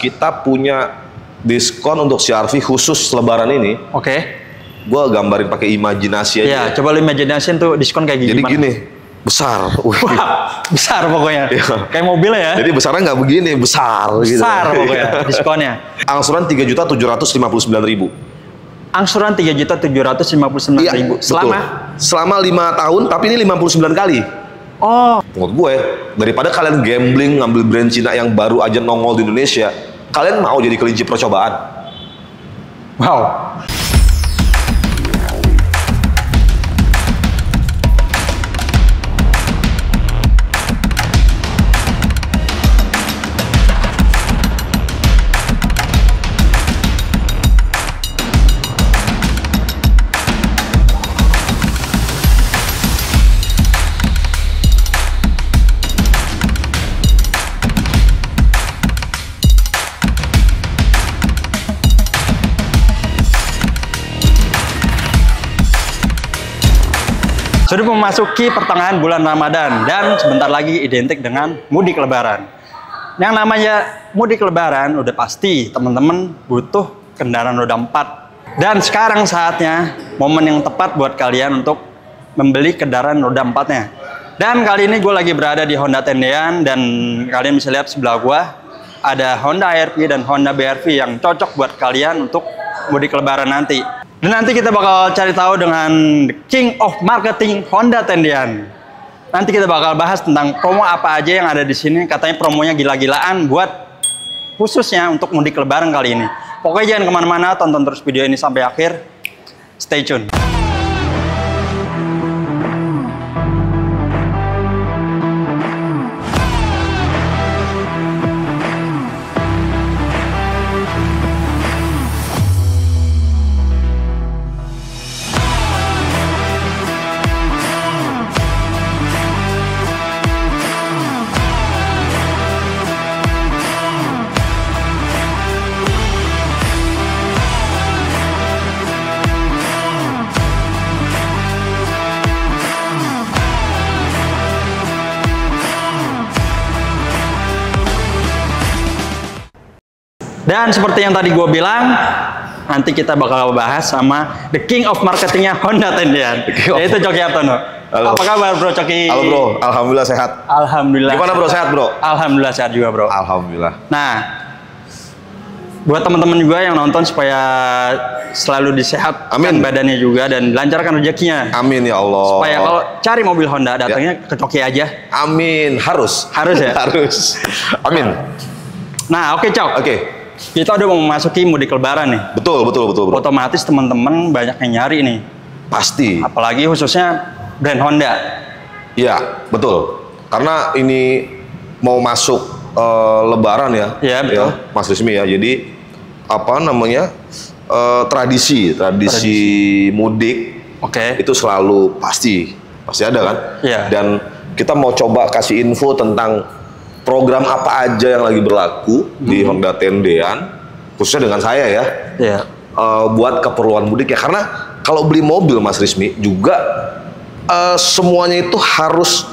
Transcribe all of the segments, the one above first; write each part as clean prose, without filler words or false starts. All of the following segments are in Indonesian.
kita punya diskon untuk CR-V khusus lebaran ini. Oke. Gue gambarin pakai imajinasi aja. Ya, coba lu imajinasi tuh diskon kayak gimana? Jadi gini, besar. Wah, besar pokoknya. Iya. Kayak mobil ya. Jadi besarnya nggak begini, besar gitu. Besar pokoknya diskonnya. Angsuran 3.759.000. Angsuran 3.759.000. Iya, selama 5 tahun, tapi ini 59 kali. Oh. Menurut gue, daripada kalian gambling ngambil brand Cina yang baru aja nongol di Indonesia, kalian mau jadi kelinci percobaan? Wow. Sudah memasuki pertengahan bulan Ramadan dan sebentar lagi identik dengan mudik lebaran. Yang namanya mudik lebaran udah pasti teman-teman butuh kendaraan roda 4. Dan sekarang saatnya momen yang tepat buat kalian untuk membeli kendaraan roda 4-nya. Dan kali ini gue lagi berada di Honda Tendean dan kalian bisa lihat sebelah gue ada Honda HR-V dan Honda BR-V yang cocok buat kalian untuk mudik lebaran nanti. Dan nanti kita bakal cari tahu dengan The King of Marketing Honda Tendean. Nanti kita bakal bahas tentang promo apa aja yang ada di sini. Katanya promonya gila-gilaan buat khususnya untuk mudik lebaran kali ini. Pokoknya jangan kemana-mana, tonton terus video ini sampai akhir. Stay tune. Dan seperti yang tadi gue bilang, nanti kita bakal bahas sama The King of Marketingnya Honda Tendean, yaitu Coki Hartono. Halo. Apa kabar bro Coki? Halo bro, alhamdulillah sehat. Alhamdulillah. Gimana bro, sehat bro? Alhamdulillah sehat juga bro. Alhamdulillah. Nah, buat teman-teman juga yang nonton supaya selalu disehatkan badannya juga dan lancarkan rezekinya. Amin ya Allah. Supaya kalau cari mobil Honda datangnya ke Coki aja. Amin, harus. Harus ya? Harus. Amin. Nah, oke Cok. Oke. Kita udah mau memasuki mudik lebaran nih. Betul bro. Otomatis teman-teman banyak yang nyari nih. Pasti. Apalagi khususnya brand Honda. Iya, betul. Karena ini mau masuk lebaran ya. Iya, betul. Ya, Mas Rizmi ya. Jadi apa namanya? Tradisi mudik. Oke. Itu selalu pasti ada kan? Iya. Dan kita mau coba kasih info tentang program apa aja yang lagi berlaku di Honda Tendean, khususnya dengan saya ya. Iya. Buat keperluan mudik ya. Karena kalau beli mobil Mas Rizmi juga semuanya itu harus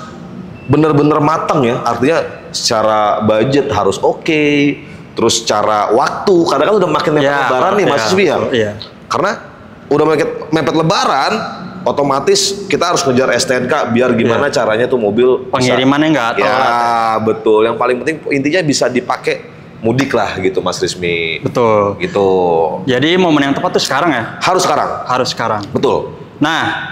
benar-benar matang ya. Artinya secara budget harus oke, terus secara waktu. Kadang-kadang udah makin mepet lebaran nih Mas Rizmi ya. Iya. Karena udah mepet lebaran, otomatis kita harus ngejar STNK biar gimana caranya tuh mobil pengirimannya nggak telat. Ya betul. Yang paling penting intinya bisa dipakai mudik lah gitu Mas Rizmi. Betul. Gitu. Jadi momen yang tepat tuh sekarang ya? Harus sekarang. Harus sekarang. Betul. Nah,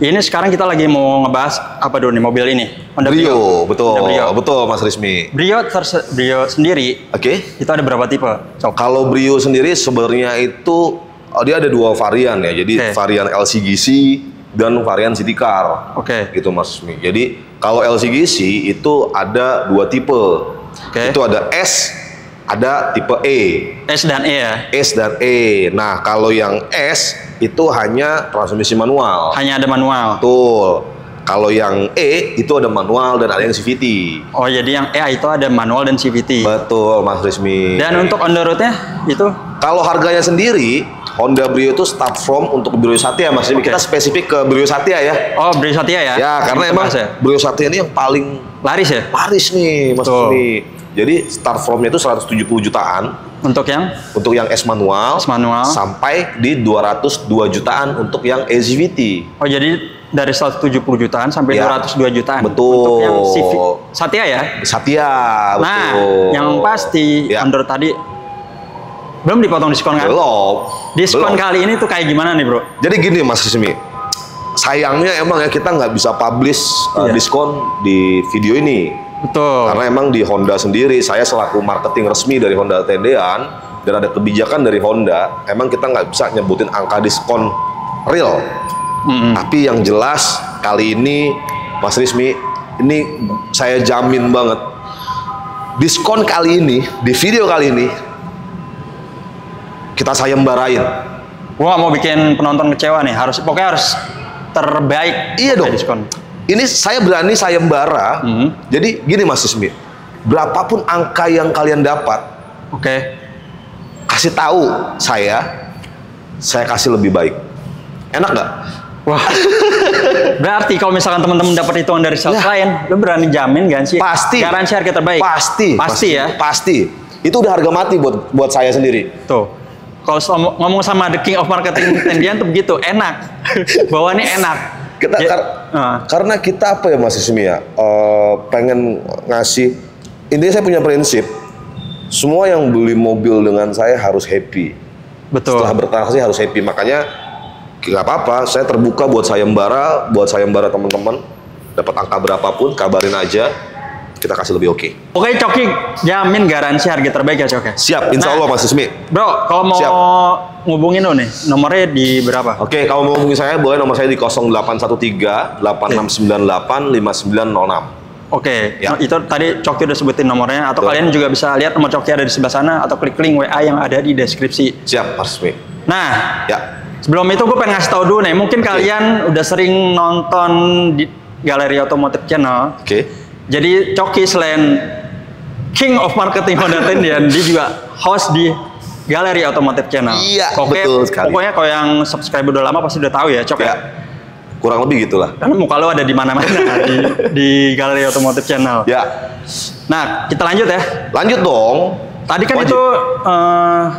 ini sekarang kita lagi mau ngebahas apa dulu nih mobil ini? Honda Brio. Betul. Honda Brio. Betul Mas Rizmi. Brio sendiri. Oke. Itu ada berapa tipe? Cok. Kalau Brio sendiri sebenarnya itu dia ada 2 varian ya. Jadi varian LCGC dan varian City Car. Oke. Gitu Mas Rizmi. Jadi kalau LCGC itu ada 2 tipe. Itu ada S, ada tipe E. S dan E ya? S dan E. Nah, kalau yang S itu hanya transmisi manual. Hanya ada manual. Betul. Kalau yang E itu ada manual dan ada yang CVT. Oh, jadi yang E itu ada manual dan CVT. Betul, Mas Rizmi. Dan untuk on the road-nya itu? Kalau harganya sendiri, Honda Brio itu start from untuk Brio Satya, Mas Rizmi. Kita spesifik ke Brio Satya ya. Oh, Brio Satya ya? Ya, karena emang Brio Satya ini yang paling laris ya? Laris nih, Mas Rizmi. Jadi start from-nya itu 170 jutaan Untuk yang untuk yang S manual, sampai di 202 jutaan untuk yang SVT. Oh, jadi dari 170 jutaan sampai Ya, 202 jutaan. betul. Untuk yang CV, Satya ya? Satya, betul. Nah, yang pasti Ya. Android tadi belum dipotong diskon kan? Belum. Diskon Belum. kali ini tuh kayak gimana nih, Bro? Jadi gini Mas Rizmi, sayangnya emang ya kita nggak bisa publish Iya. diskon di video ini. Betul. Karena emang di Honda sendiri, saya selaku marketing resmi dari Honda Tendean, dan ada kebijakan dari Honda, emang kita nggak bisa nyebutin angka diskon real. Tapi yang jelas kali ini, Mas Rizmi, ini saya jamin banget, diskon kali ini, di video kali ini, kita sayembarain. Gua nggak mau bikin penonton kecewa nih. Pokoknya harus terbaik. Iya dong. Diskon. Ini saya berani sayembara. Jadi gini Mas Rizmi, berapapun angka yang kalian dapat, Oke. kasih tahu saya kasih lebih baik. Enak nggak? Wah. Berarti kalau misalkan teman-teman dapat hitungan dari sales lain, lu berani jamin gak sih? Pasti. Garansi harga terbaik. Pasti ya. Pasti. Itu udah harga mati buat saya sendiri. Tuh. Kalau ngomong sama the king of marketing Tendian tuh begitu, enak. Bawaannya enak. Karena kita apa ya Mas Ismi ya, pengen ngasih, intinya saya punya prinsip, semua yang beli mobil dengan saya harus happy. Betul. Setelah bertransaksi harus happy, makanya nggak apa-apa, saya terbuka buat sayembara teman-teman, dapat angka berapapun kabarin aja, kita kasih lebih oke. Oke, Coki jamin garansi harga terbaik ya, Coki. Siap, insya Allah Mas Ismi. Bro, kalau mau ngubungin lo nih, nomornya di berapa? Oke, kalau mau hubungi saya boleh, nomor saya di 0813 8698 5906. Oke, Ya. itu tadi Coki udah sebutin nomornya, atau kalian juga bisa lihat nomor Coki ada di sebelah sana, atau klik link WA yang ada di deskripsi. Siap, Mas Ismi. Nah, Ya. sebelum itu gue pengen ngasih tahu dulu nih, mungkin kalian udah sering nonton di Galeri Otomotif Channel. Oke. Jadi Coki selain King of Marketing Honda Tendian, dia juga host di Galeri Otomotif Channel. Iya, betul sekali. Pokoknya kalau yang subscriber udah lama pasti udah tahu ya, Cok. Ya. Kurang lebih gitulah. Karena muka lo ada di mana-mana di Galeri Otomotif Channel. Ya. Nah, kita lanjut ya. Lanjut dong. Tadi kan Wajib. itu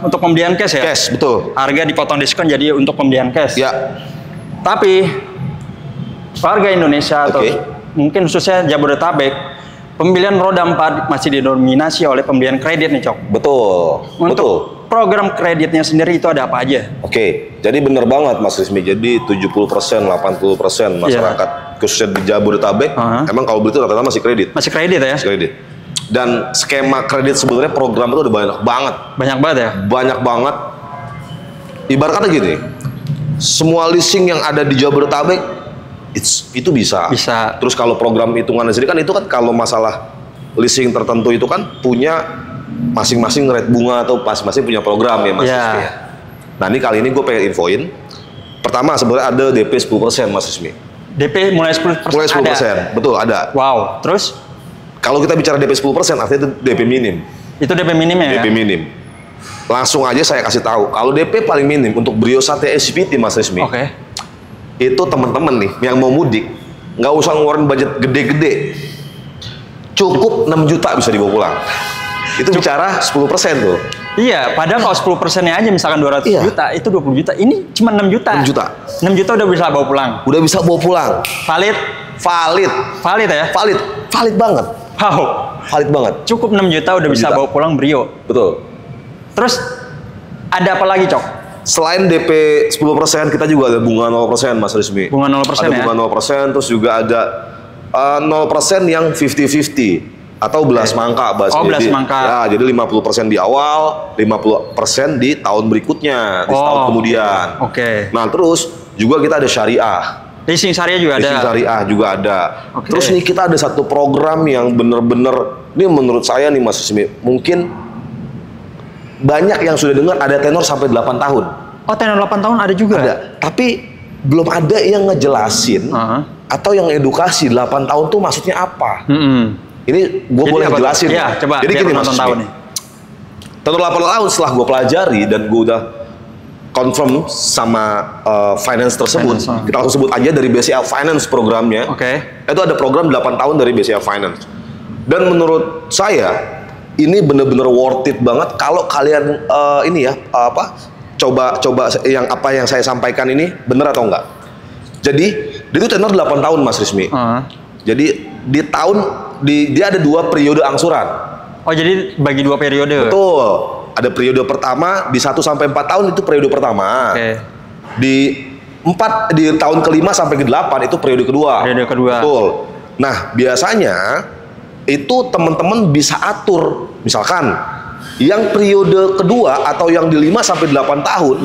untuk pembelian cash ya? Cash, betul. Harga dipotong diskon jadi untuk pembelian cash. Ya. Tapi warga Indonesia atau Oke. mungkin khususnya Jabodetabek, pembelian roda 4 masih didominasi oleh pembelian kredit nih, Cok. Betul. Untuk Betul. program kreditnya sendiri itu ada apa aja? Oke, jadi bener banget Mas Rizmi. Jadi 70%, 80% masyarakat khususnya di Jabodetabek, emang kalau beli itu rata-rata masih kredit. Masih kredit ya? Masih kredit. Dan skema kredit sebenarnya program itu udah banyak banget. Banyak banget ya? Banyak banget. Ibarat kata gini, semua leasing yang ada di Jabodetabek itu bisa. Bisa. Terus kalau program hitungan sendiri kan itu kan kalau masalah leasing tertentu itu kan punya masing-masing rate bunga atau masing-masing punya program ya Mas Rizmi. Ya. Nah ini kali ini gue pengen infoin. Pertama sebenarnya ada DP 10% Mas Rizmi. DP mulai 10%? Mulai 10%, ada. betul ada. Wow, terus? Kalau kita bicara DP 10% artinya itu DP minim. Itu DP minimnya ya? DP minim. Langsung aja saya kasih tahu, kalau DP paling minim untuk Brio Satya SVT Mas Rizmi. Oke. Itu teman-teman nih yang mau mudik, nggak usah ngeluarin budget gede-gede. Cukup 6 juta bisa dibawa pulang. Itu bicara 10% tuh. Iya, padahal kalau 10%-nya aja misalkan 200 juta, itu 20 juta. Ini cuma 6 juta. 6 juta. 6 juta udah bisa bawa pulang. Udah bisa bawa pulang. Valid? Valid. Valid ya? Valid. Valid banget. Wow. Valid banget. Cukup 6 juta udah 6 bisa juta. bawa pulang Brio. Betul. Terus ada apa lagi, Cok? Selain DP 10%, kita juga ada bunga 0% Mas Rizmi. Bunga 0% ada ya? bunga 0%, terus juga ada 0% yang 50-50 atau belas mangka bahasa. Oh, belas mangka. Ya, jadi 50% di awal, 50% di tahun berikutnya, di tahun kemudian. Oke. Nah, terus juga kita ada syariah. Leasing syariah juga ada. Leasing syariah juga ada. Oke. Terus nih kita ada satu program yang bener-bener, ini menurut saya nih Mas Rizmi, mungkin banyak yang sudah dengar ada tenor sampai 8 tahun. Oh, tenor 8 tahun ada juga? Ada. Tapi belum ada yang ngejelasin atau yang edukasi 8 tahun tuh maksudnya apa. Ini gue boleh jelasin. Ya, coba. Jadi gini Mas tahu nih. Tenor 8 tahun setelah gue pelajari dan gue udah confirm sama finance tersebut. Kita langsung sebut aja dari BCL Finance programnya. Oke. Itu ada program 8 tahun dari BCL Finance. Dan menurut saya ini bener-bener worth it banget kalau kalian ini ya coba yang saya sampaikan ini bener atau enggak. Jadi dia itu tenor 8 tahun Mas Rizmy. Jadi dia ada 2 periode angsuran. Oh, jadi bagi 2 periode. Betul. Ada periode pertama di 1 sampai 4 tahun itu periode pertama. Di tahun ke-5 sampai ke-8 itu periode kedua. Periode kedua. Betul. Nah, biasanya itu teman-teman bisa atur. Misalkan yang periode kedua atau yang di 5 sampai 8 tahun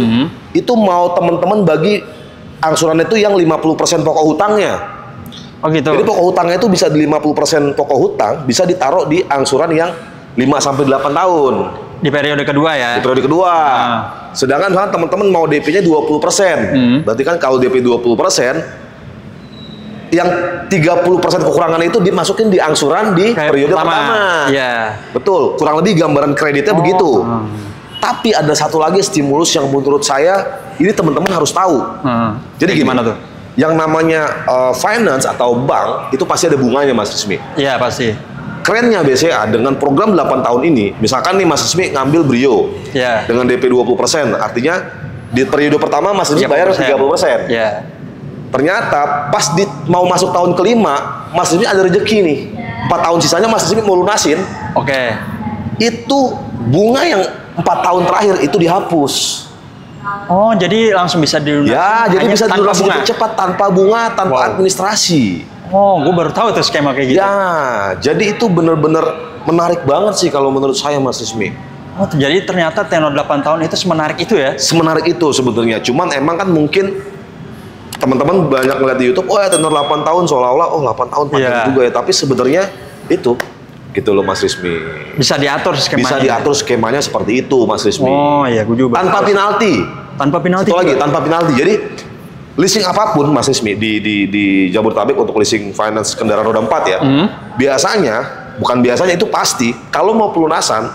itu mau teman-teman bagi angsuran itu yang 50% pokok hutangnya. Oh gitu. Jadi pokok hutangnya itu bisa di 50% pokok hutang bisa ditaruh di angsuran yang 5 sampai 8 tahun. Di periode kedua ya? Di periode kedua. Sedangkan teman-teman mau DP-nya 20%. Berarti kan kalau DP 20%, yang 30% kekurangan itu dimasukin di angsuran di periode pertama. Iya. Betul. Kurang lebih gambaran kreditnya begitu. Tapi ada satu lagi stimulus yang menurut saya ini teman-teman harus tahu. Jadi gimana tuh? Yang namanya finance atau bank itu pasti ada bunganya Mas Rizmy. Iya pasti. Kerennya BCA dengan program 8 tahun ini, misalkan nih Mas Rizmy ngambil Brio dengan DP 20%, artinya di periode pertama Mas Rizmy bayar 30%. Ternyata pas mau masuk tahun ke-5, Mas Rizmy ada rezeki nih. 4 tahun sisanya Mas Rizmy mau lunasin. Itu bunga yang 4 tahun terakhir itu dihapus. Oh, jadi langsung bisa dilunasin. Ya, jadi bisa dilunasin cepat tanpa bunga, tanpa administrasi. Oh, gue baru tahu tuh skema kayak gitu. Ya, jadi itu bener-bener menarik banget sih kalau menurut saya Mas Rizmy. Oh, jadi ternyata tenor 8 tahun itu semenarik itu ya? Semenarik itu sebetulnya. Cuman emang kan mungkin teman-teman banyak ngeliat di YouTube, oh ya tenor 8 tahun seolah-olah, oh 8 tahun panjang juga ya. Tapi sebenarnya itu gitu loh Mas Rizmy. Bisa diatur skemanya. Bisa diatur skemanya seperti itu Mas Rizmy. Oh iya, gue juga. Tanpa penalti. Tanpa penalti. Satu lagi, tanpa penalti. Jadi leasing apapun Mas Rizmy di Jabodetabek untuk leasing finance kendaraan roda 4 ya. Biasanya, bukan biasanya itu pasti kalau mau pelunasan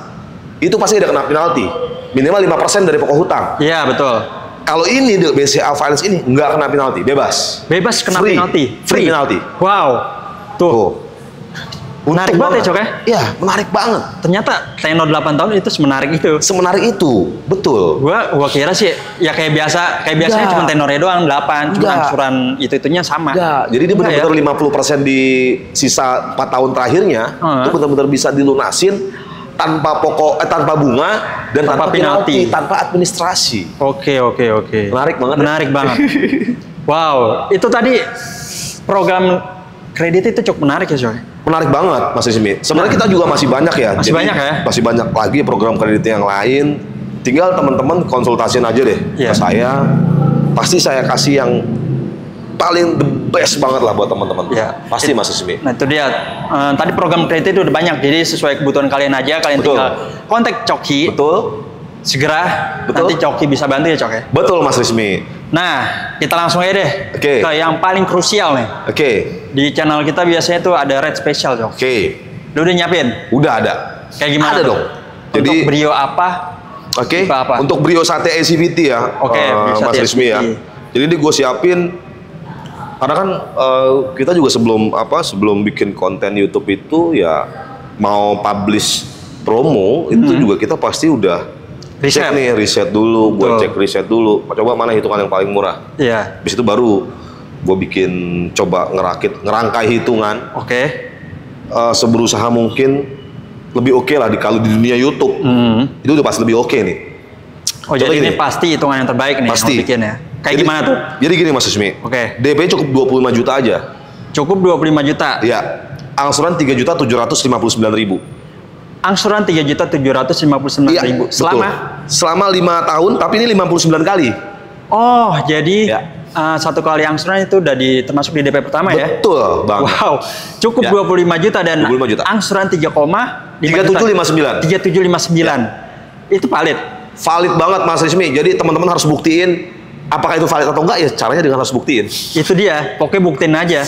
itu pasti ada kena penalti. Minimal 5% dari pokok hutang. Iya, betul. Kalau ini di BCA Finance ini nggak kena penalti, bebas. Bebas kena penalti. Free penalti. Wow. Tuh. Menarik banget ya, Cok ya? Iya, menarik banget. Ternyata tenor 8 tahun itu semenarik itu. Semenarik itu, betul. Gua kira sih ya kayak biasanya cuma tenornya doang 8, cuma angsuran itu-itunya sama. Enggak. Jadi dia benar-benar 50% di sisa 4 tahun terakhirnya itu benar-benar bisa dilunasin tanpa tanpa bunga dan tanpa penalti, tanpa administrasi. Oke. Menarik banget. Menarik banget. Wow, itu tadi program kredit itu cukup menarik ya, Coy. Menarik banget Mas Rizmy. Sebenarnya kita juga masih banyak ya. Masih banyak ya? Masih banyak lagi program kredit yang lain. Tinggal teman-teman konsultasiin aja deh ke saya. Pasti saya kasih yang paling the best banget lah buat teman-teman. Pasti Mas Rizmy. Nah itu dia. Tadi program kredit itu udah banyak. Jadi sesuai kebutuhan kalian aja. Kalian tinggal kontak Coki. Betul. Segera. Nanti Coki bisa bantu ya, Cok ya? Betul Mas Rizmy. Nah, kita langsung aja deh ke yang paling krusial nih. Di channel kita biasanya tuh ada rate special, Cok. Lu udah nyiapin? Udah ada. Kayak gimana? Ada dong. Jadi untuk Brio apa? Untuk Brio Sate ACVT ya, Mas Rizmy ya. Jadi ini gue siapin karena kan kita juga sebelum bikin konten YouTube itu ya mau publish promo itu juga kita pasti udah riset dulu, gue cek riset dulu, coba mana hitungan yang paling murah. Habis itu baru gue bikin coba ngerangkai hitungan. Seberusaha mungkin lebih oke lah kalau di dunia YouTube. Itu udah pasti lebih oke nih. Oh, jadi ini pasti hitungan yang terbaik nih pasti. Yang bikin ya. Kayak gimana tuh? Jadi gini Mas Rizmy. DP cukup 25 juta aja. Cukup 25 juta? Iya. Angsuran 3.759.000. Angsuran 3.759.000 selama 5 tahun, tapi ini 59 kali. Oh, jadi satu kali angsuran itu udah termasuk di DP pertama ya? Betul banget. Wow, cukup 25 juta dan 25 juta. Angsuran 3759. Itu valid? Valid banget Mas Rizmy. Jadi teman-teman harus buktiin apakah itu valid atau enggak ya. Caranya dengan harus buktiin. Itu dia. Pokoknya buktiin aja.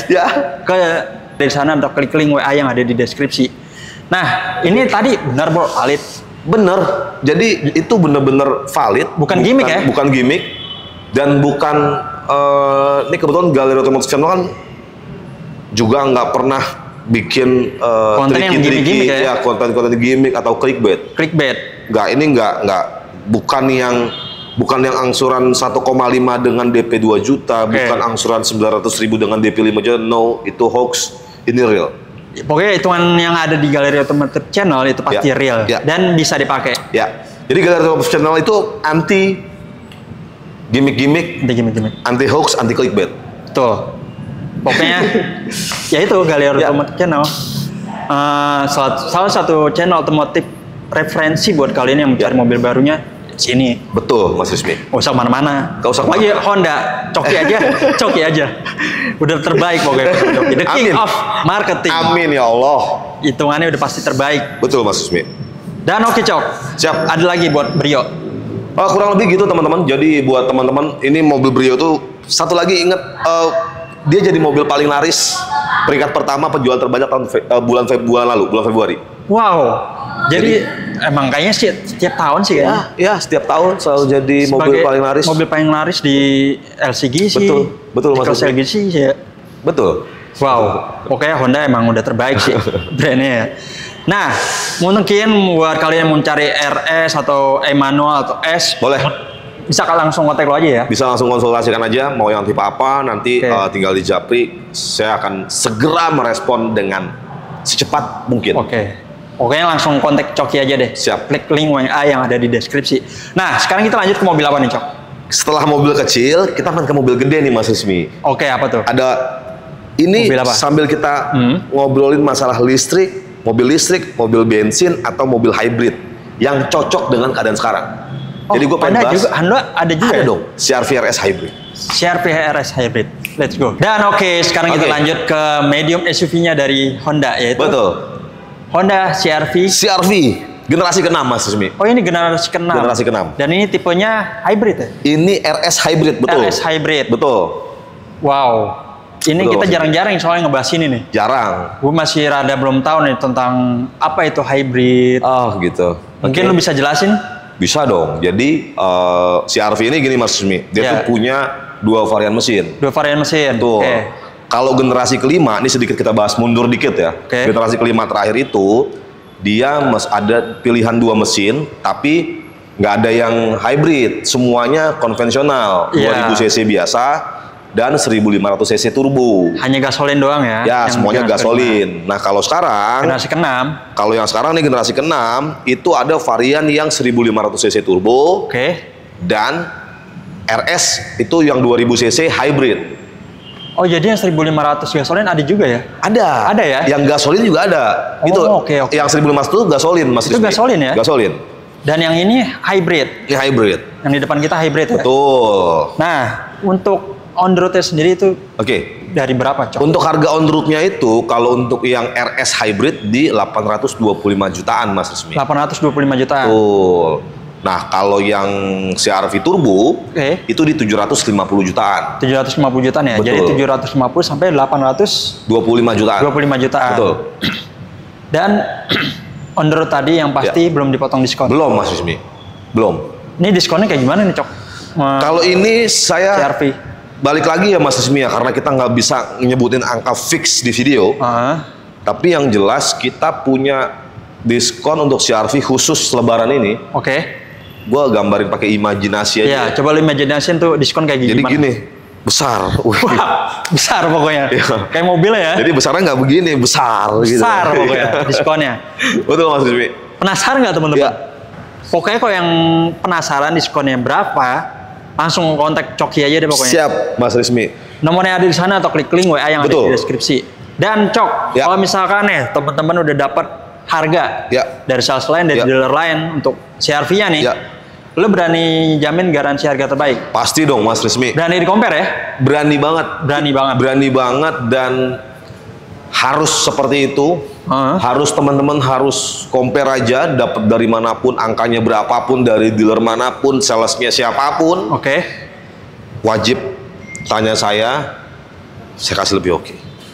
Dari sana ada klik link WA yang ada di deskripsi. Nah, ini tadi benar bro, valid. Bener. Jadi itu bener-bener valid. Bukan gimmick ya? Bukan gimmick. Dan bukan, ini kebetulan Galeri Otomotif Channel kan juga nggak pernah bikin Konten yang gimmick-gimmick ya? ya, konten-konten gimmick atau clickbait. Clickbait. Ini bukan yang angsuran 1,5 dengan DP 2 juta, bukan angsuran 900.000 dengan DP 5 juta. No, itu hoax. Ini real. Pokoknya hitungan yang ada di Galeri Otomotif Channel itu pasti real dan bisa dipakai. Ya. Jadi Galeri Otomotif Channel itu anti gimmick-gimmick, anti hoax, anti clickbait. Betul. Pokoknya ya itu Galeri Otomotif Channel. Salah satu channel otomotif referensi buat kalian yang mencari mobil barunya di sini. Betul, Mas Rizmi. Gak usah mana-mana. Gak usah. Lagi Honda, coki aja. Udah terbaik pokoknya. The king of marketing. Amin ya Allah. Hitungannya udah pasti terbaik. Betul, Mas Rizmi. Dan oke, Cok. Siap. Ada lagi buat Brio. Kurang lebih gitu teman-teman. Jadi buat teman-teman, ini mobil Brio tuh satu lagi ingat, dia jadi mobil paling laris, peringkat pertama penjualan terbanyak tahun bulan Februari. Wow. Jadi emang kayaknya setiap tahun sih kayaknya. Ya, setiap tahun selalu jadi mobil paling laris. Mobil paling laris di LCG sih. Betul Mas. LCG sih ya. Betul. Wow. Pokoknya Honda emang udah terbaik sih brandnya ya. Nah, mungkin buat kalian yang mau cari RS atau manual atau S, boleh. Bisa langsung kontak lo aja ya? Bisa langsung konsultasikan aja, mau yang tipe apa, nanti tinggal di Japri, saya akan segera merespon dengan secepat mungkin. Pokoknya langsung kontak Coki aja deh. Siap. Klik link WA yang ada di deskripsi. Nah, sekarang kita lanjut ke mobil apa nih, Cok? Setelah mobil kecil, kita akan ke mobil gede nih, Mas Rizmi. Apa tuh? Ada ini sambil kita ngobrolin masalah listrik, mobil bensin, atau mobil hybrid yang cocok dengan keadaan sekarang. Jadi gue pengen bahas. Honda ada juga. Ada dong, CR-V RS Hybrid. CR-V RS Hybrid. Let's go. Dan sekarang kita lanjut ke medium SUV-nya dari Honda, yaitu Honda CR-V. CR-V generasi ke-6, Mas Rizmi. Ini generasi ke-6. Generasi ke-6. Dan ini tipenya hybrid ya? Ini RS Hybrid, betul. RS Hybrid. Betul. Wow. Ini kita jarang-jarang soalnya ngebahas ini nih. Jarang. Gue masih rada belum tahu nih tentang apa itu hybrid. Gitu. Mungkin lu bisa jelasin? Bisa dong. Jadi CR-V ini gini Mas Rizmi. Dia tuh punya 2 varian mesin. 2 varian mesin. Tuh. Kalau generasi kelima, ini sedikit kita bahas mundur dikit ya. Generasi kelima terakhir itu, dia ada pilihan 2 mesin, tapi nggak ada yang hybrid. Semuanya konvensional. 2000 cc biasa dan 1500 cc turbo. Hanya gasolin doang ya? Ya, semuanya gasolin. Nah, kalau sekarang generasi ke-6. Kalau yang sekarang nih generasi ke-6, itu ada varian yang 1500 cc turbo. Dan RS itu yang 2000 cc hybrid. Jadi yang 1500 gasolin ada juga ya? Ada ya? Yang gasolin juga ada. Yang 1500 itu gasolin, Mas Rizmi. Itu gasolin ya? Gasolin. Dan yang ini hybrid? Ini hybrid. Yang di depan kita hybrid ya? Betul. Nah, untuk on road-nya sendiri itu dari berapa, Cok? Untuk harga on road-nya itu, kalau untuk yang RS hybrid di 825 jutaan, Mas Rizmi. 825 jutaan. Betul. Nah, kalau yang CR-V turbo itu di 750 jutaan. 750 jutaan ya. Betul. Jadi 750 sampai 825 jutaan. 25 jutaan. Betul. Dan on the road tadi yang pasti belum dipotong diskon. Belum, Mas Rizmi. Belum. Ini diskonnya kayak gimana nih, Cok? Kalau ini saya CR-V. Balik lagi ya Mas Rizmi ya, karena kita nggak bisa nyebutin angka fix di video. Tapi yang jelas kita punya diskon untuk CR-V khusus Lebaran ini. Gue gambarin pakai imajinasi aja. Ya, coba lu imajinasiin tuh diskon kayak gimana? Jadi gini, besar. Wah, besar pokoknya. Kayak mobil ya. Jadi besarnya nggak begini, besar. Besar gitu. Pokoknya diskonnya. Betul Mas Rizmi. Penasaran nggak teman-teman? Pokoknya kalau yang penasaran diskonnya berapa, langsung kontak Coki aja deh pokoknya. Siap, Mas Rizmi. Nomornya ada di sana atau klik link WA yang ada di deskripsi. Dan Cok, kalau misalkan teman-teman udah dapat harga dari sales lain, dari dealer lain untuk CR-V-nya nih, lo berani jamin garansi harga terbaik? Pasti dong Mas Rizmi. Berani di-compare ya? Berani banget. Berani banget dan harus seperti itu. Harus teman-teman harus compare aja, dapat dari manapun, angkanya berapapun, dari dealer manapun, salesnya siapapun. Wajib tanya saya kasih lebih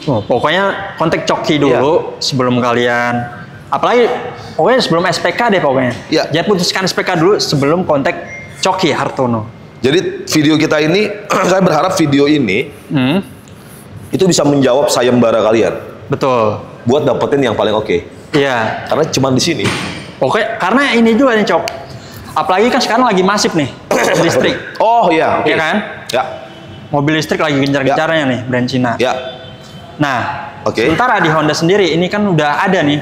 pokoknya kontak Coki dulu sebelum kalian. Apalagi pokoknya sebelum SPK deh pokoknya. Jangan putuskan SPK dulu sebelum kontak Coki Hartono. Jadi video kita ini, saya berharap video ini itu bisa menjawab sayembara kalian. Betul. buat dapetin yang paling oke. Iya. Karena cuma di sini. Oke, karena ini juga nih Cok. Apalagi kan sekarang lagi masif nih listrik. Oh iya, oke. Iya kan? Ya. Mobil listrik lagi gencar-gencarnya nih brand Cina. Ya. Nah, Oke. sementara di Honda sendiri ini kan udah ada nih.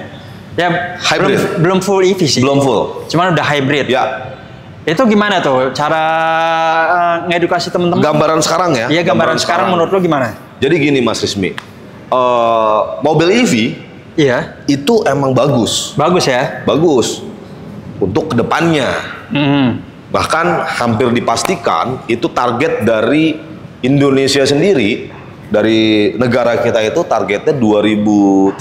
Ya, Hybrid. belum full EV sih. Belum full. Cuman udah hybrid. Ya. Itu gimana tuh cara ngedukasi temen-temen? Gambaran sekarang ya. Iya, gambaran sekarang menurut lo gimana? Jadi gini Mas Rizmi. Mobil EV Iya. itu emang bagus. Bagus ya? Bagus. Untuk kedepannya. Hmm. Bahkan hampir dipastikan itu target dari Indonesia sendiri, dari negara kita itu targetnya 2030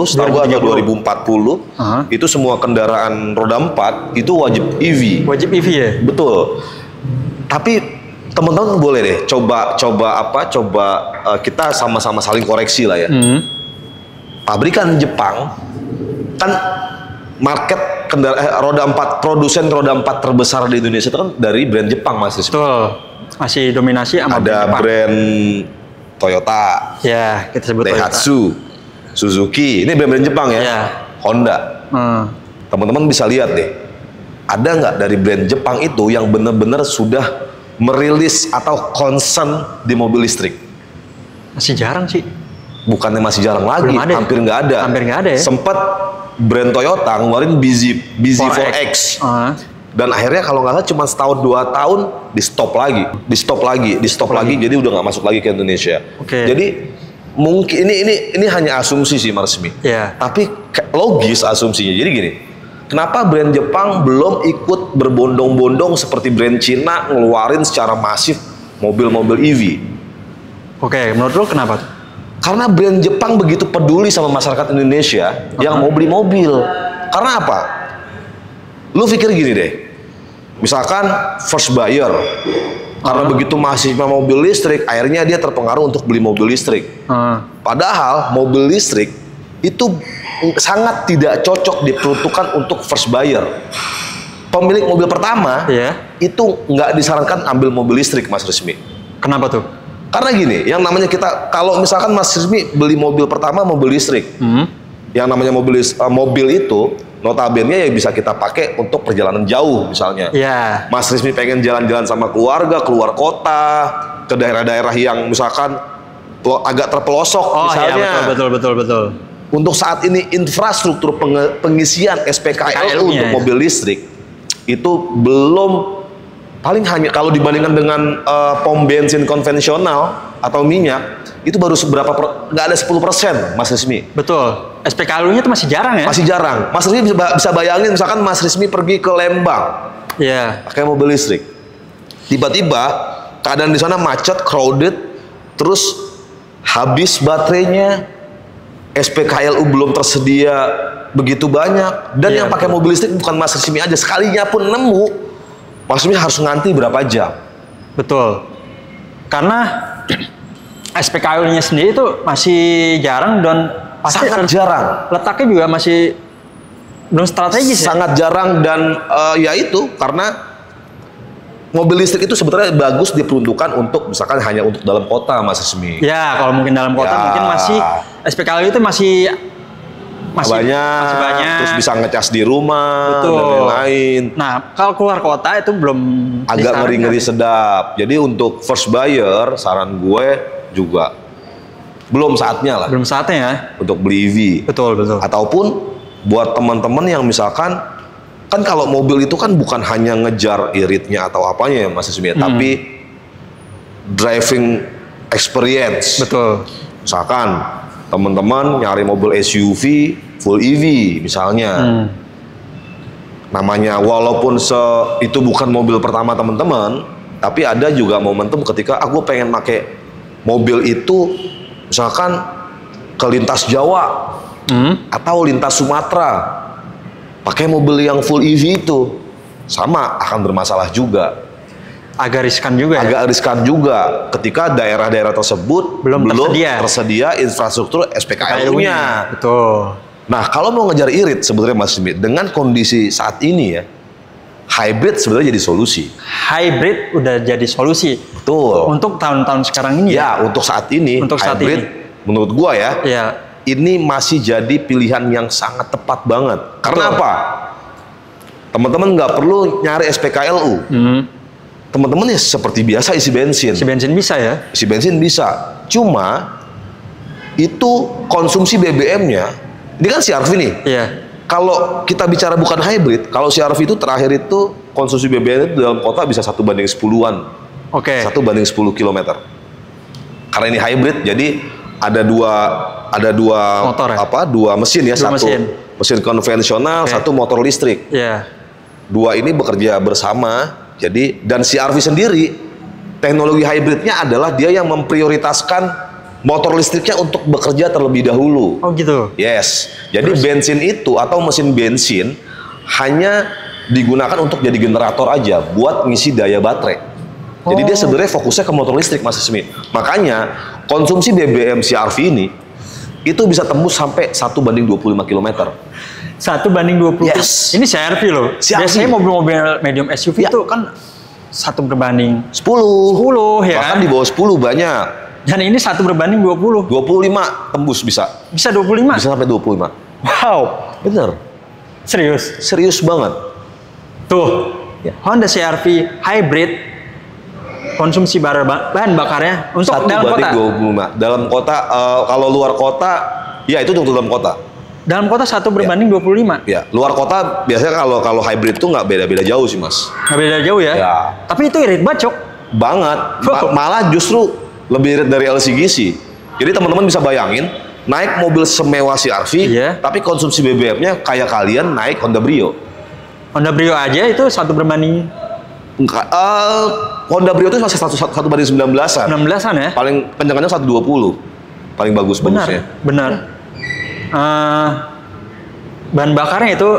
setahu gua, atau 2040 itu semua kendaraan roda 4 itu wajib EV. Wajib EV ya? Betul. Tapi teman-teman boleh deh coba kita sama-sama saling koreksi lah ya. Pabrikan Jepang kan market roda 4, produsen roda 4 terbesar di Indonesia itu kan dari brand Jepang Mas Rizky. Betul. Masih dominasi sama ada brand Toyota, ya kita sebut Daihatsu, Suzuki. Ini brand-brand Jepang ya. Ya. Honda. Teman-teman bisa lihat deh. Ada nggak dari brand Jepang itu yang benar-benar sudah merilis atau concern di mobil listrik? Masih jarang sih. Bukannya masih jarang lagi, hampir nggak ada. Hampir nggak ada ya. Sempat brand Toyota ngeluarin BZ4X. Dan akhirnya kalau nggak salah cuma setahun 2 tahun di stop lagi, jadi udah nggak masuk lagi ke Indonesia. Jadi mungkin ini hanya asumsi sih Marsmi. Tapi logis asumsinya. Jadi gini, kenapa brand Jepang belum ikut berbondong-bondong seperti brand Cina ngeluarin secara masif mobil-mobil EV? Menurut lo kenapa tuh? Karena brand Jepang begitu peduli sama masyarakat Indonesia yang mau beli mobil. Karena apa? Lu pikir gini deh, misalkan first buyer, karena begitu masifnya mobil listrik, akhirnya dia terpengaruh untuk beli mobil listrik. Padahal mobil listrik itu sangat tidak cocok diperuntukkan untuk first buyer. Pemilik mobil pertama itu nggak disarankan ambil mobil listrik, Mas Rizmi. Kenapa tuh? Karena gini, yang namanya kita, kalau misalkan Mas Rizmi beli mobil pertama mobil listrik, yang namanya mobil itu notabene ya bisa kita pakai untuk perjalanan jauh misalnya. Mas Rizmi pengen jalan-jalan sama keluarga, keluar kota, ke daerah-daerah yang misalkan agak terpelosok misalnya. Betul. Untuk saat ini infrastruktur pengisian SPKLU untuk mobil listrik itu belum, paling hanya kalau dibandingkan dengan pom bensin konvensional atau minyak itu baru nggak ada 10% Mas Rizmi. Betul. SPKLU-nya itu masih jarang ya? Masih jarang. Mas Rizmi bisa bayangin misalkan Mas Rizmi pergi ke Lembang, pakai mobil listrik. Tiba-tiba keadaan di sana macet, crowded, terus habis baterainya, SPKLU belum tersedia begitu banyak, dan yang pakai mobil listrik bukan Mas Rizmi aja, sekalinya pun nemu, Mas Rizmi harus ngantri berapa jam. Betul. Karena SPKLU-nya sendiri itu masih jarang dan pasti sangat jarang. Letaknya juga masih belum strategis. Sangat jarang dan ya itu karena mobil listrik itu sebetulnya bagus diperuntukkan untuk misalkan hanya untuk dalam kota, Mas Rizmi. Ya, kalau mungkin dalam kota mungkin masih SPKLU itu masih banyak, terus bisa ngecas di rumah dan lain-lain. Nah, kalau keluar kota itu belum agak ngeri-ngeri sedap. Jadi untuk first buyer, saran gue juga belum saatnya lah. Belum saatnya ya. Untuk beli EV. Betul. Ataupun buat teman-teman yang misalkan, kan kalau mobil itu kan bukan hanya ngejar iritnya atau apanya ya Mas Rizmi, tapi driving experience. Betul. Misalkan teman-teman nyari mobil SUV full EV misalnya. Namanya walaupun itu bukan mobil pertama teman-teman, tapi ada juga momentum ketika aku pengen pakai mobil itu misalkan ke lintas Jawa atau lintas Sumatera, pakai mobil yang full EV itu sama akan bermasalah juga. Agak riskan juga. Agak riskan juga ketika daerah-daerah tersebut belum tersedia infrastruktur SPKLU-nya. Betul. Nah, kalau mau ngejar irit sebenarnya Mas Smith, dengan kondisi saat ini ya, hybrid sebenarnya jadi solusi. Hybrid udah jadi solusi. Betul. Untuk tahun-tahun sekarang ini ya. Untuk saat ini, untuk hybrid, menurut gua ya, ini masih jadi pilihan yang sangat tepat banget. Karena Betul. apa? Teman-teman nggak perlu nyari SPKLU. Teman-teman ya seperti biasa isi bensin. Si bensin bisa ya? Isi bensin bisa. Cuma itu konsumsi BBM-nya, ini kan CR-V nih. Iya. Kalau kita bicara bukan hybrid, kalau CR-V itu terakhir itu konsumsi BBM itu dalam kota bisa 1:10-an. Oke. 1:10 km. Karena ini hybrid, jadi ada dua Motor ya? dua mesin ya, Dua satu mesin konvensional, Oke. satu motor listrik. Iya. Dua ini bekerja bersama. Jadi dan CR-V sendiri teknologi hybridnya adalah dia yang memprioritaskan motor listriknya untuk bekerja terlebih dahulu. Oh gitu. Yes. Jadi bensin itu atau mesin bensin hanya digunakan untuk jadi generator aja buat ngisi daya baterai. Jadi dia sebenarnya fokusnya ke motor listrik, Mas Ismi. Makanya konsumsi BBM CR-V ini itu bisa tembus sampai 1:25 km. 1:20. Yes. Ini CR-V loh. CR-V. Biasanya mobil-mobil medium SUV itu kan 1:10. 10. Ya Bahkan kan? di bawah 10 banyak. Dan ini 1:20. 25 tembus bisa. Bisa 25. Bisa sampai 25. Wow. Bener. Serius. Serius banget. Tuh. Ya. Honda CR-V hybrid konsumsi bahan bakarnya untuk dalam kota. 1:25. Dalam kota, kalau luar kota, ya itu untuk dalam kota. Dalam kota 1:25. Ya, luar kota biasanya kalau hybrid tuh nggak beda-beda jauh sih, Mas. Nggak beda jauh ya? Ya. Tapi itu irit banget, Cok. Banget. Malah justru lebih irit dari LCGC. Jadi teman-teman bisa bayangin, naik mobil semewah CR-V, Iya. tapi konsumsi BBM-nya kayak kalian naik Honda Brio. Honda Brio aja itu 1:16-an Honda Brio itu masih 1:19-an. ya? Paling kencangnya 1:20. Paling bagus-bagusnya. Benar. Bahan bakarnya itu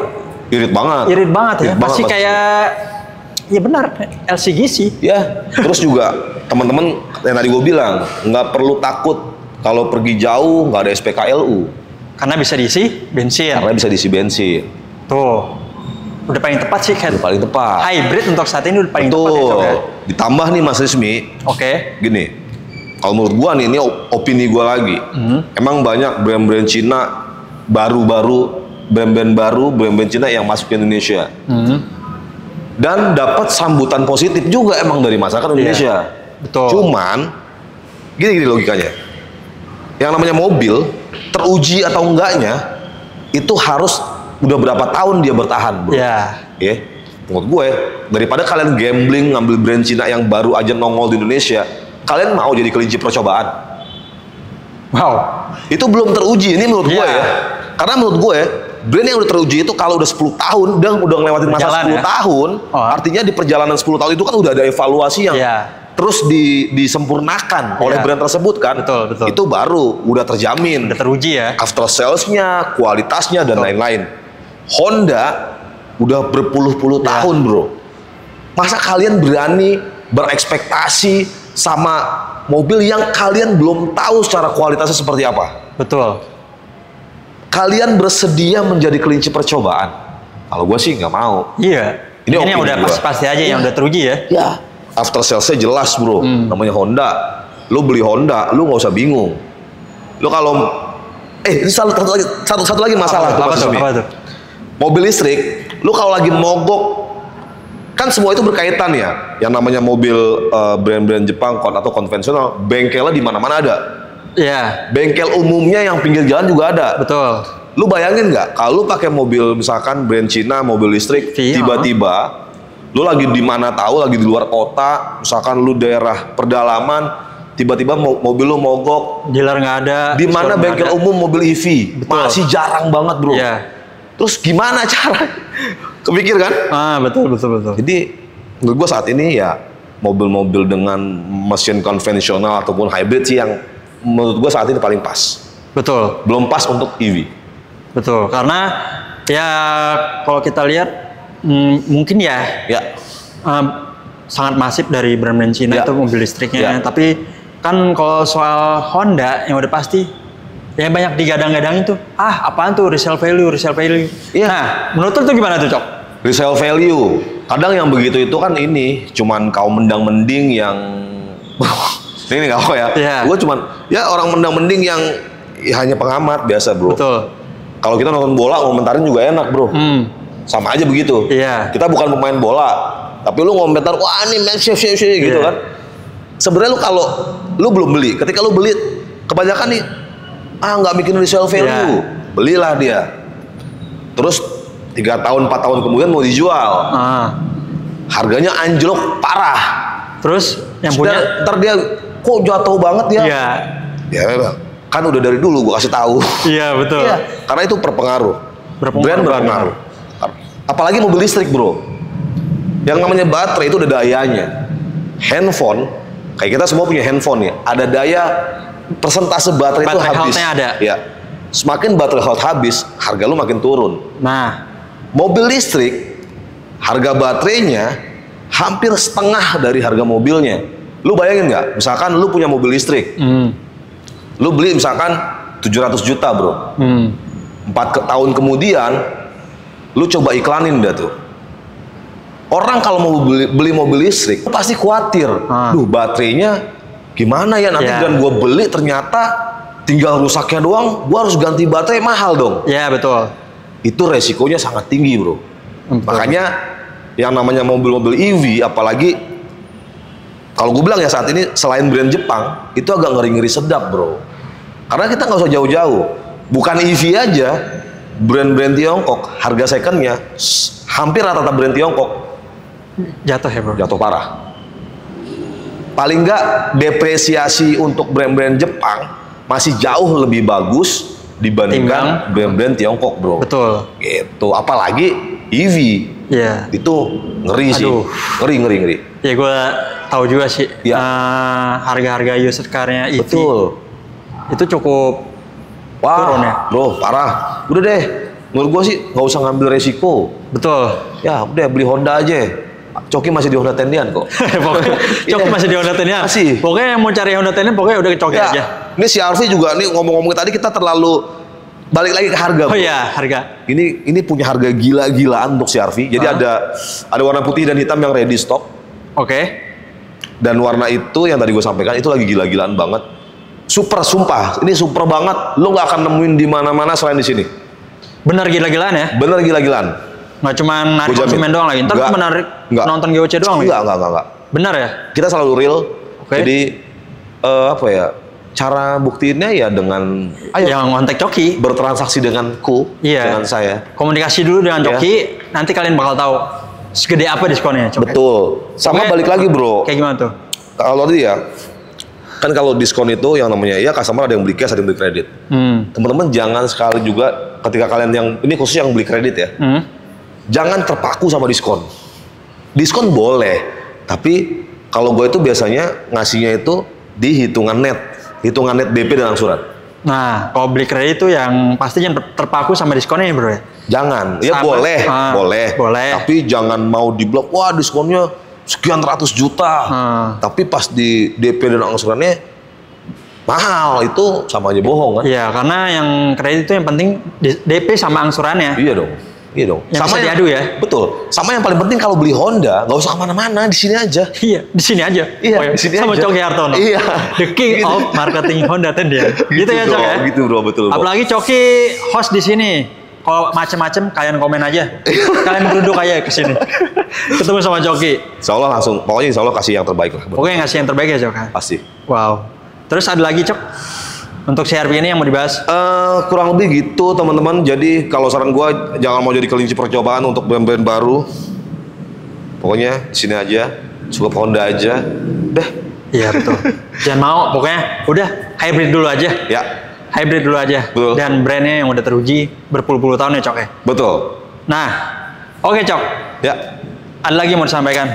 Irit banget. irit banget ya. Irit banget, Pasti Mas. kayak ya benar LCGC. Ya, terus juga teman-teman yang tadi gue bilang nggak perlu takut kalau pergi jauh nggak ada SPKLU Karena bisa diisi bensin. karena bisa diisi bensin. Tuh. Udah paling tepat sih kan. Itu paling tepat. Hybrid untuk saat ini udah paling tepat ya, Betul. Cok ya. Ditambah nih Mas Rizmi, Oke. gini, kalau menurut gua nih, ini opini gua lagi. Emang banyak brand-brand Cina baru-baru, brand-brand Cina yang masuk ke Indonesia. Dan dapat sambutan positif juga emang dari masyarakat Indonesia. Betul. Cuman, gini logikanya. Yang namanya mobil, teruji atau enggaknya, itu harus udah berapa tahun dia bertahan, bro. Ya. Ya, menurut gue, daripada kalian gambling ngambil brand Cina yang baru aja nongol di Indonesia, kalian mau jadi kelinci percobaan. Wow. Itu belum teruji, ini menurut gue Iya. ya. Karena menurut gue, brand yang udah teruji itu kalau udah 10 tahun, udah ngelewatin masa Berjalan 10 ya? tahun, Oh. artinya di perjalanan 10 tahun itu kan udah ada evaluasi yang Iya. terus disempurnakan oleh Iya. brand tersebut kan. Betul. Itu baru, udah terjamin. Udah teruji ya. After sales-nya, kualitasnya, dan lain-lain. Honda udah berpuluh-puluh tahun, bro. Masa kalian berani berekspektasi sama mobil yang kalian belum tahu secara kualitasnya seperti apa? Betul. Kalian bersedia menjadi kelinci percobaan? Kalau gue sih nggak mau. Iya. Ini Ini yang opini udah gua. pasti aja yang udah teruji ya. Ya. After sales-nya jelas, bro. Namanya Honda. Lu beli Honda, lu nggak usah bingung. Lu kalau ini satu lagi masalah tuh, Apa Mas tuh? Ismi. Apa tuh? Mobil listrik, lu kalau lagi mogok, kan semua itu berkaitan ya. Yang namanya mobil brand-brand Jepang atau konvensional, bengkelnya di mana-mana ada. Iya. Bengkel umumnya yang pinggir jalan juga ada. Betul. Lu bayangin nggak, kalau lu pakai mobil misalkan brand Cina, mobil listrik, Iya. tiba-tiba lu lagi di mana tahu, lagi di luar kota, misalkan lu daerah pedalaman, tiba-tiba mobil lu mogok, Dealer nggak ada. di mana store nggak bengkel ada. umum mobil EV Betul. masih jarang banget, bro. Iya. Terus gimana cara? Kepikir kan? Betul. Jadi menurut gue saat ini ya mobil-mobil dengan mesin konvensional ataupun hybrid sih yang menurut gue saat ini paling pas. Betul. Belum pas untuk EV. Betul. Karena ya kalau kita lihat mungkin ya Ya. sangat masif dari brand-brand Cina Ya. itu mobil listriknya. Ya. Tapi kan kalau soal Honda yang udah pasti ya banyak digadang-gadang itu. Apaan tuh resale value. Iya. Nah, menurut lu tuh gimana tuh, Cok? Resale value. Kadang yang begitu itu kan ini cuman kaum mendang-mending yang ini nggak apa ya. Iya. Gue cuman ya orang mendang-mending yang ya hanya pengamat biasa bro. Betul. Kalau kita nonton bola ngomentarin juga enak bro. Sama aja begitu. Iya. Kita bukan pemain bola, tapi lu ngomentar, wah ini match gitu kan. Sebenarnya lu kalau lu belum beli, ketika lu beli kebanyakan nih nggak bikin resale value, belilah dia. Terus 3 tahun 4 tahun kemudian mau dijual, harganya anjlok parah. Terus yang punya ntar dia kok jatuh banget ya? Iya. Ya kan udah dari dulu gua kasih tahu. Iya betul. Iya, karena itu berpengaruh. Brand berpengaruh. Apalagi mobil listrik bro. Yang namanya baterai itu ada dayanya. Handphone, kayak kita semua punya handphone ya. Ada daya persentase baterai itu habis. Health-nya ada. Ya. Semakin baterai health habis, harga lu makin turun. Nah, mobil listrik, harga baterainya hampir setengah dari harga mobilnya. Lu bayangin nggak? Misalkan lu punya mobil listrik, lu beli misalkan 700 juta bro. 4 tahun kemudian, lu coba iklanin dah tuh. Orang kalau mau beli mobil listrik, pasti khawatir. Duh baterainya gimana ya nanti dan gua beli ternyata tinggal rusaknya doang, gua harus ganti baterai mahal dong. Iya betul. Itu resikonya sangat tinggi bro. Makanya yang namanya mobil-mobil EV, apalagi kalau gue bilang ya saat ini selain brand Jepang, itu agak ngeri-ngeri sedap bro. Karena kita nggak usah jauh-jauh, bukan EV aja, brand-brand Tiongkok harga secondnya hampir rata-rata brand Tiongkok jatuh ya bro. Jatuh parah. Paling nggak depresiasi untuk brand-brand Jepang masih jauh lebih bagus dibandingkan brand-brand Tiongkok bro. Betul. Gitu. Apalagi EV. Iya. Itu ngeri sih. Ngeri. Ya gue tahu juga sih. Ya. Harga-harga used car-nya EV. Betul. Itu cukup turun ya. Bro parah. Udah deh. Menurut gue sih nggak usah ngambil resiko. Betul. Ya udah beli Honda aja. Coki masih di Honda Tendian kok. Coki masih di Honda Tendian. Masih. Pokoknya yang mau cari Honda Tendian pokoknya udah ke Coki aja. Ini si Arfi juga nih ngomong-ngomong tadi kita terlalu balik lagi ke harga. Oh iya, harga. Ini punya harga gila-gilaan untuk si Arfi. Jadi ada warna putih dan hitam yang ready stock. Oke. Dan warna itu yang tadi gue sampaikan itu lagi gila-gilaan banget. Super sumpah. Ini super banget. Lo nggak akan nemuin di mana-mana selain di sini. Bener gila-gilaan ya? Bener gila-gilaan. Nggak cuma narik konsumen doang lagi, ntar cuma narik nonton GOC doang lagi? Enggak. Benar ya? Kita selalu real. Jadi apa ya? Cara buktiinnya ya dengan yang kontak Coki, bertransaksi denganku, dengan saya. Komunikasi dulu dengan Coki, nanti kalian bakal tahu segede apa diskonnya. Coki. Betul. Sama balik lagi bro. Kayak gimana tuh? Kalau dia kan kalau diskon itu yang namanya ya customer ada yang beli cash, ada yang beli kredit. Teman-teman jangan sekali juga ketika kalian yang ini khusus yang beli kredit ya. Jangan terpaku sama diskon. Diskon boleh, tapi kalau gue itu biasanya ngasihnya itu di hitungan net DP dan angsuran. Nah, kalau beli kredit itu yang pasti jangan terpaku sama diskonnya ya bro ya? Jangan, ya boleh. Tapi jangan mau diblok, wah diskonnya sekian ratus juta. Tapi pas di DP dan angsurannya mahal, itu sama aja bohong kan? Iya, karena yang kredit itu yang penting DP sama angsurannya. Iya dong. Yang sama yang diadu ya. Betul. Sama yang paling penting kalau beli Honda nggak usah kemana-mana, di sini aja. Iya, di sini aja. Iya, di sini sama aja. Coki Hartono. Iya. The king of marketing Honda Tendian. Gitu ya Cok ya. Gitu bro, betul. Bro. Apalagi Coki host di sini. Kalau macem-macem kalian komen aja. Kalian duduk aja ke sini. Ketemu sama Coki. Insya Allah langsung. Pokoknya Insya Allah kasih yang terbaik lah. Pokoknya ngasih yang terbaik ya Cok. Pasti. Wow. Terus ada lagi Cok. Untuk CRV ini yang mau dibahas? Kurang lebih gitu teman-teman. Jadi kalau saran gue jangan mau jadi kelinci percobaan untuk brand-brand baru. Pokoknya di sini aja, cukup Honda aja. Deh. Iya betul. Jangan mau, pokoknya udah hybrid dulu aja. Ya. Hybrid dulu aja. Betul. Dan brandnya yang udah teruji berpuluh-puluh tahun ya Cok ya. Betul. Nah, oke Cok. Ya. Ada lagi yang mau disampaikan?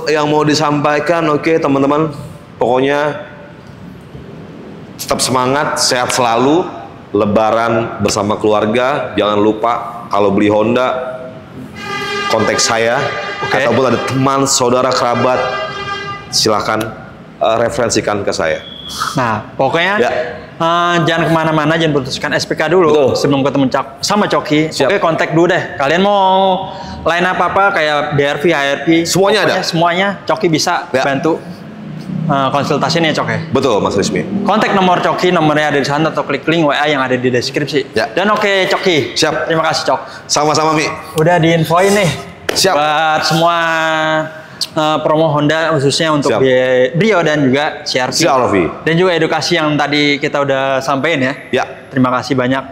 Yang mau disampaikan, oke teman-teman. Pokoknya tetap semangat, sehat selalu, lebaran bersama keluarga. Jangan lupa kalau beli Honda, kontak saya. Ataupun ada teman, saudara, kerabat, silahkan referensikan ke saya. Nah, pokoknya jangan kemana-mana, jangan putuskan SPK dulu. Sebelum ketemu sama Coki. Oke, kontak dulu deh. Kalian mau line apa-apa kayak BRV, HRV, semuanya ada. Semuanya Coki bisa bantu. konsultasi nih Cok ya. Betul Mas Rizmi. Kontak nomor Coki, nomornya ada di sana atau klik link WA yang ada di deskripsi. Ya. Dan oke Coki. Siap. Terima kasih Cok. Sama-sama Mi. Udah diinfoin nih. Siap. Buat semua promo Honda khususnya untuk Siap. Brio dan juga CR-V. Siap, Rofi. Dan juga edukasi yang tadi kita udah sampaikan ya. Ya. Terima kasih banyak.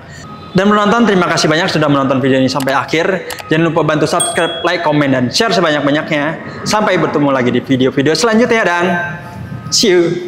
Dan menonton, terima kasih banyak sudah menonton video ini sampai akhir. Jangan lupa bantu subscribe, like, komen, dan share sebanyak-banyaknya. Sampai bertemu lagi di video-video selanjutnya dan see you.